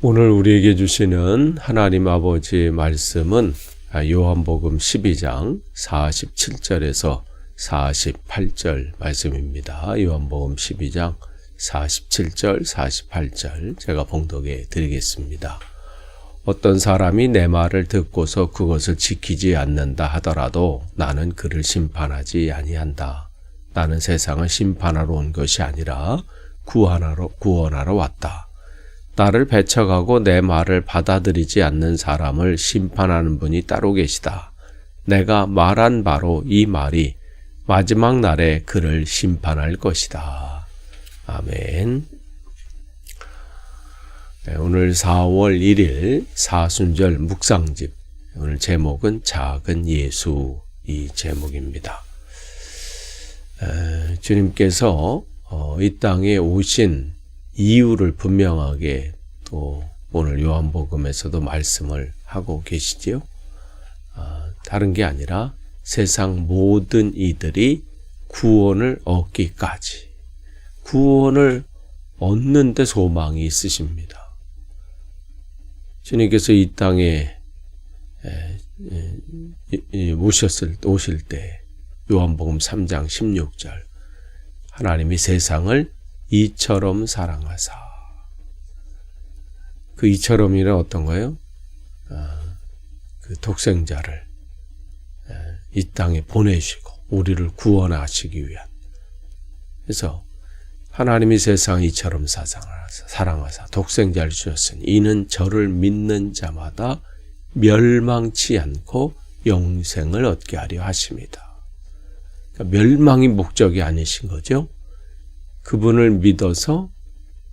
오늘 우리에게 주시는 하나님 아버지의 말씀은 요한복음 12장 47절에서 48절 말씀입니다. 요한복음 12장 47절, 48절 제가 봉독해 드리겠습니다. 어떤 사람이 내 말을 듣고서 그것을 지키지 않는다 하더라도 나는 그를 심판하지 아니한다. 나는 세상을 심판하러 온 것이 아니라 구원하러 왔다. 나를 배척하고 내 말을 받아들이지 않는 사람을 심판하는 분이 따로 계시다. 내가 말한 바로 이 말이 마지막 날에 그를 심판할 것이다. 아멘. 네, 오늘 4월 1일 사순절 묵상집, 오늘 제목은 작은 예수, 이 제목입니다. 주님께서 이 땅에 오신 이유를 분명하게 또 오늘 요한복음에서도 말씀을 하고 계시지요. 다른 게 아니라 세상 모든 이들이 구원을 얻기까지, 구원을 얻는 데 소망이 있으십니다. 주님께서 이 땅에 오실 때 요한복음 3장 16절 하나님이 세상을 이처럼 사랑하사, 그 이처럼이란 어떤 거예요? 그 독생자를 이 땅에 보내시고 우리를 구원하시기 위한. 그래서 하나님이 세상을 이처럼 사랑하사 독생자를 주셨으니 이는 저를 믿는 자마다 멸망치 않고 영생을 얻게 하려 하십니다. 그러니까 멸망이 목적이 아니신 거죠. 그분을 믿어서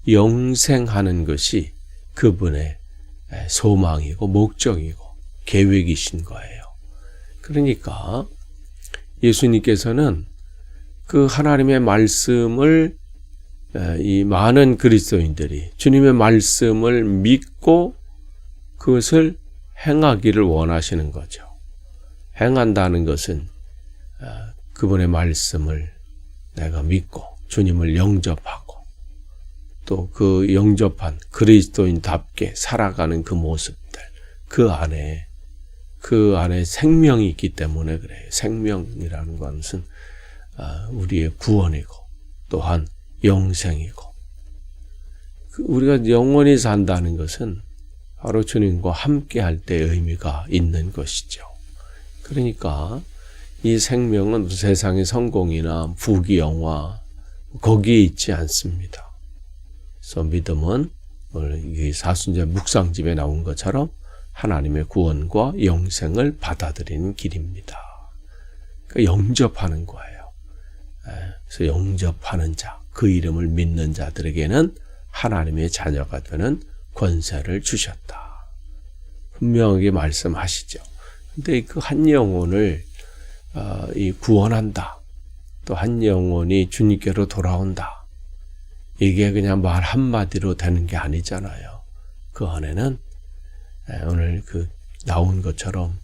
영생하는 것이 그분의 소망이고 목적이고 계획이신 거예요. 그러니까 예수님께서는 그 하나님의 말씀을, 이 많은 그리스도인들이 주님의 말씀을 믿고 그것을 행하기를 원하시는 거죠. 행한다는 것은 그분의 말씀을 내가 믿고 주님을 영접하고 또 그 영접한 그리스도인답게 살아가는 그 모습들, 그 안에 생명이 있기 때문에 그래요. 생명이라는 것은 우리의 구원이고 또한 영생이고, 우리가 영원히 산다는 것은 바로 주님과 함께 할 때의 의미가 있는 것이죠. 그러니까 이 생명은 세상의 성공이나 부귀영화 거기에 있지 않습니다. 그래서 믿음은 오늘 이 사순절 묵상집에 나온 것처럼 하나님의 구원과 영생을 받아들이는 길입니다. 그러니까 영접하는 거예요. 그래서 영접하는 자, 그 이름을 믿는 자들에게는 하나님의 자녀가 되는 권세를 주셨다. 분명하게 말씀하시죠. 근데 그 한 영혼을 구원한다. 또 한 영혼이 주님께로 돌아온다. 이게 그냥 말 한마디로 되는 게 아니잖아요. 그 안에는 오늘 나온 것처럼,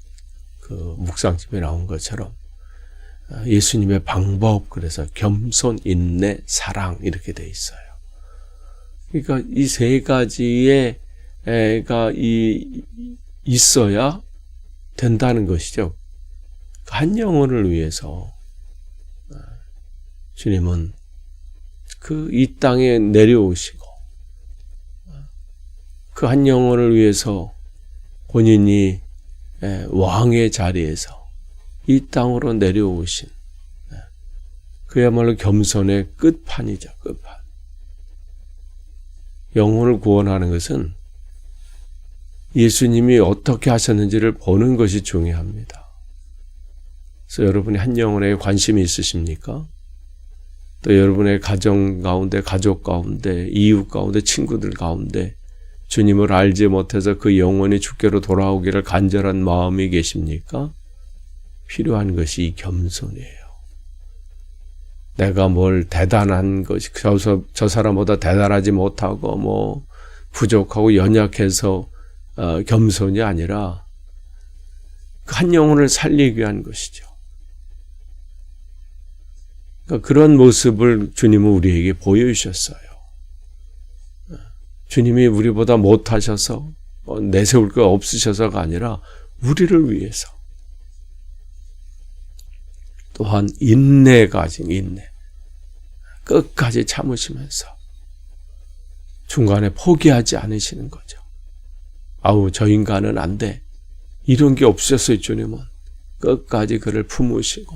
그 묵상집에 나온 것처럼 예수님의 방법, 그래서 겸손, 인내, 사랑 이렇게 돼 있어요. 그러니까 이 세 가지가 있어야 된다는 것이죠. 한 영혼을 위해서 주님은 이 땅에 내려오시고 그 한 영혼을 위해서 본인이 왕의 자리에서 이 땅으로 내려오신 그야말로 겸손의 끝판이죠. 끝판. 영혼을 구원하는 것은 예수님이 어떻게 하셨는지를 보는 것이 중요합니다. 그래서 여러분이 한 영혼에 관심이 있으십니까? 또 여러분의 가정 가운데, 가족 가운데, 이웃 가운데, 친구들 가운데 주님을 알지 못해서 그 영혼이 주께로 돌아오기를 간절한 마음이 계십니까? 필요한 것이 이 겸손이에요. 내가 뭘 대단한 것이, 저 사람보다 대단하지 못하고 부족하고 연약해서 겸손이 아니라 한 영혼을 살리기 위한 것이죠. 그러니까 그런 모습을 주님은 우리에게 보여주셨어요. 주님이 우리보다 못하셔서 내세울 거 없으셔서가 아니라 우리를 위해서. 또한 인내 가진 인내. 끝까지 참으시면서 중간에 포기하지 않으시는 거죠. 아우 저 인간은 안 돼. 이런 게 없었어요. 주님은 끝까지 그를 품으시고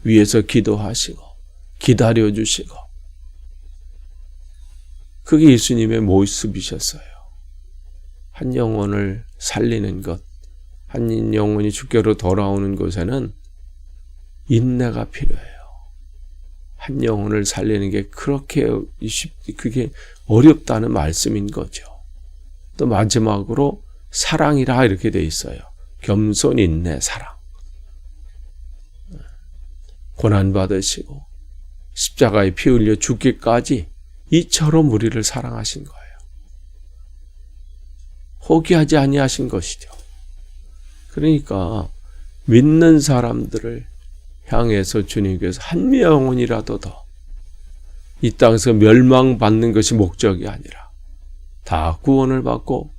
위에서 기도하시고 기다려주시고 그게 예수님의 모습이셨어요. 한 영혼을 살리는 것, 한 영혼이 주께로 돌아오는 곳에는 인내가 필요해요. 한 영혼을 살리는 게 그게 어렵다는 말씀인 거죠. 또 마지막으로 사랑이라 이렇게 돼 있어요. 겸손, 인내, 사랑. 고난받으시고 십자가에 피 흘려 죽기까지 이처럼 우리를 사랑하신 거예요. 포기하지 아니하신 것이죠. 그러니까 믿는 사람들을 향해서 주님께서 한 영혼이라도 더 이 땅에서 멸망받는 것이 목적이 아니라 다 구원을 받고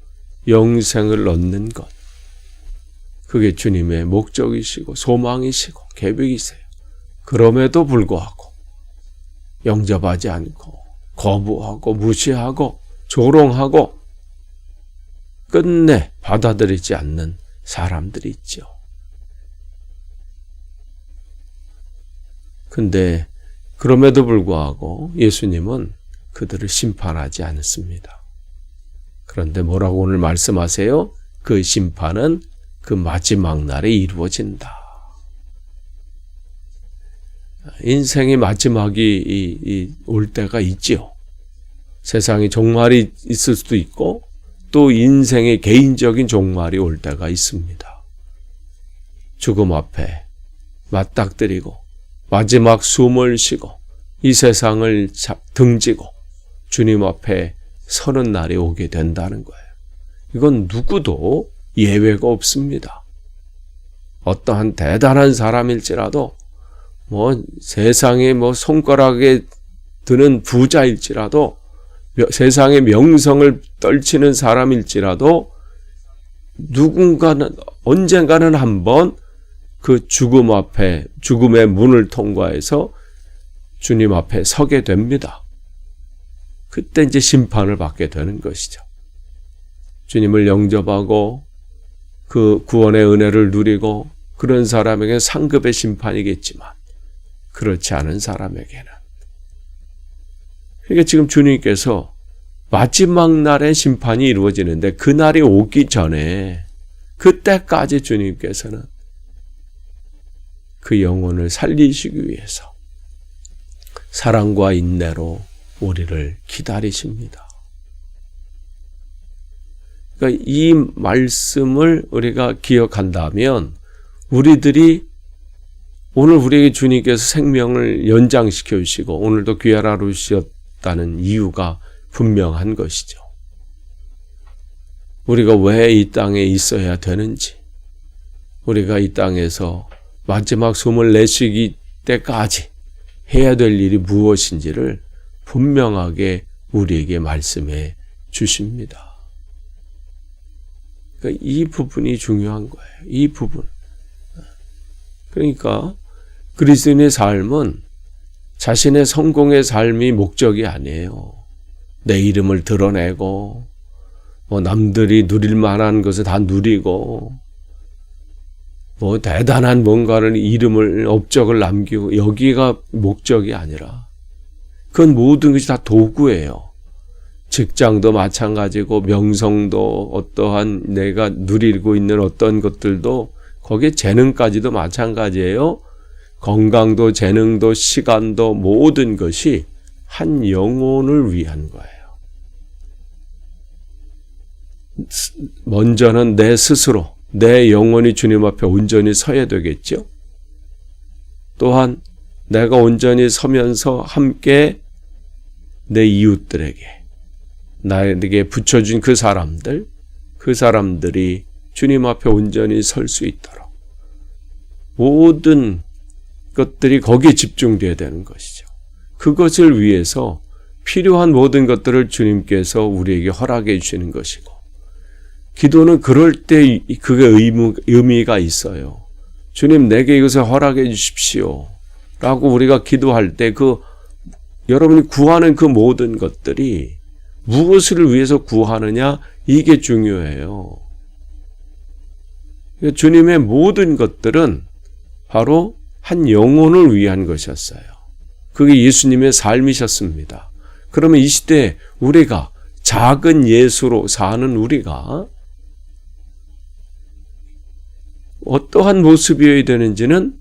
영생을 얻는 것. 그게 주님의 목적이시고 소망이시고 계획이세요. 그럼에도 불구하고 영접하지 않고 거부하고 무시하고 조롱하고 끝내 받아들이지 않는 사람들이 있죠. 근데 그럼에도 불구하고 예수님은 그들을 심판하지 않습니다. 그런데 뭐라고 오늘 말씀하세요? 그 심판은 그 마지막 날에 이루어진다. 인생의 마지막이 올 때가 있지요. 세상에 종말이 있을 수도 있고 또 인생의 개인적인 종말이 올 때가 있습니다. 죽음 앞에 맞닥뜨리고 마지막 숨을 쉬고 이 세상을 등지고 주님 앞에 서는 날이 오게 된다는 거예요. 이건 누구도 예외가 없습니다. 어떠한 대단한 사람일지라도 세상에 손가락에 드는 부자일지라도 세상의 명성을 떨치는 사람일지라도 누군가는 언젠가는 한번 그 죽음 앞에 죽음의 문을 통과해서 주님 앞에 서게 됩니다. 그때 이제 심판을 받게 되는 것이죠. 주님을 영접하고 그 구원의 은혜를 누리고 그런 사람에게 상급의 심판이겠지만 그렇지 않은 사람에게는 그러니까 지금 주님께서 마지막 날에 심판이 이루어지는데 그 날이 오기 전에 그때까지 주님께서는 그 영혼을 살리시기 위해서 사랑과 인내로 우리를 기다리십니다. 그러니까 이 말씀을 우리가 기억한다면 우리들이 오늘 우리에게 주님께서 생명을 연장시켜 주시고 오늘도 귀한 하루 주셨다는 이유가 분명한 것이죠. 우리가 왜 이 땅에 있어야 되는지, 우리가 이 땅에서 마지막 숨을 내쉬기 때까지 해야 될 일이 무엇인지를 분명하게 우리에게 말씀해 주십니다. 그러니까 이 부분이 중요한 거예요. 이 부분. 그러니까 그리스도인의 삶은 자신의 성공의 삶이 목적이 아니에요. 내 이름을 드러내고 남들이 누릴 만한 것을 다 누리고 대단한 뭔가를 이름을 업적을 남기고 여기가 목적이 아니라 그건 모든 것이 다 도구예요. 직장도 마찬가지고 명성도 어떠한 내가 누리고 있는 어떤 것들도 거기에 재능까지도 마찬가지예요. 건강도 재능도 시간도 모든 것이 한 영혼을 위한 거예요. 먼저는 내 스스로 내 영혼이 주님 앞에 온전히 서야 되겠죠. 또한 내가 온전히 서면서 함께 내 이웃들에게 나에게 붙여준 그 사람들이 주님 앞에 온전히 설 수 있도록 모든 것들이 거기에 집중되어야 되는 것이죠. 그것을 위해서 필요한 모든 것들을 주님께서 우리에게 허락해 주시는 것이고, 기도는 그럴 때 그게 의미가 있어요. 주님, 내게 이것을 허락해 주십시오 라고 우리가 기도할 때 여러분이 구하는 그 모든 것들이 무엇을 위해서 구하느냐, 이게 중요해요. 주님의 모든 것들은 바로 한 영혼을 위한 것이었어요. 그게 예수님의 삶이셨습니다. 그러면 이 시대에 우리가, 작은 예수로 사는 우리가 어떠한 모습이어야 되는지는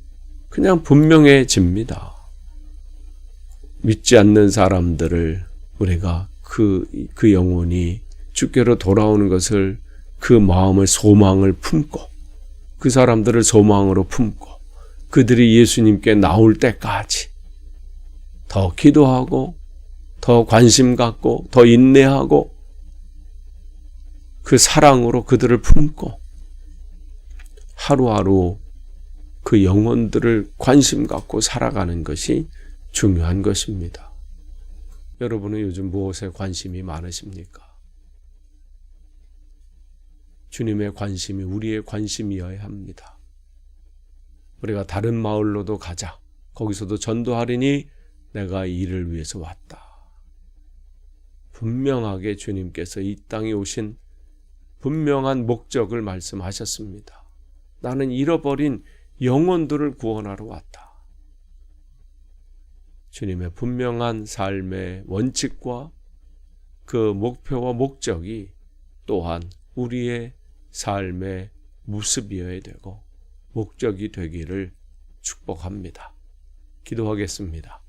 그냥 분명해집니다. 믿지 않는 사람들을 우리가 그 영혼이 주께로 돌아오는 것을, 그 마음을, 소망을 품고, 그 사람들을 소망으로 품고, 그들이 예수님께 나올 때까지 더 기도하고, 더 관심 갖고, 더 인내하고, 그 사랑으로 그들을 품고, 하루하루 그 영혼들을 관심 갖고 살아가는 것이 중요한 것입니다. 여러분은 요즘 무엇에 관심이 많으십니까? 주님의 관심이 우리의 관심이어야 합니다. 우리가 다른 마을로도 가자. 거기서도 전도하리니 내가 이를 위해서 왔다. 분명하게 주님께서 이 땅에 오신 분명한 목적을 말씀하셨습니다. 나는 잃어버린 영혼들을 구원하러 왔다. 주님의 분명한 삶의 원칙과 그 목표와 목적이 또한 우리의 삶의 모습이어야 되고 목적이 되기를 축복합니다. 기도하겠습니다.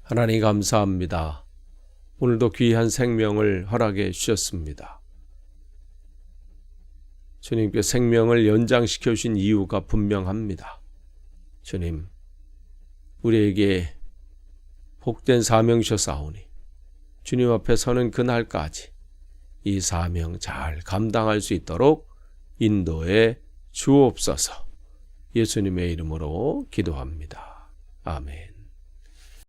하나님 감사합니다. 오늘도 귀한 생명을 허락해 주셨습니다. 주님께 생명을 연장시켜 주신 이유가 분명합니다. 주님, 우리에게 복된 사명이셨사오니 주님 앞에 서는 그날까지 이 사명 잘 감당할 수 있도록 인도해 주옵소서. 예수님의 이름으로 기도합니다. 아멘.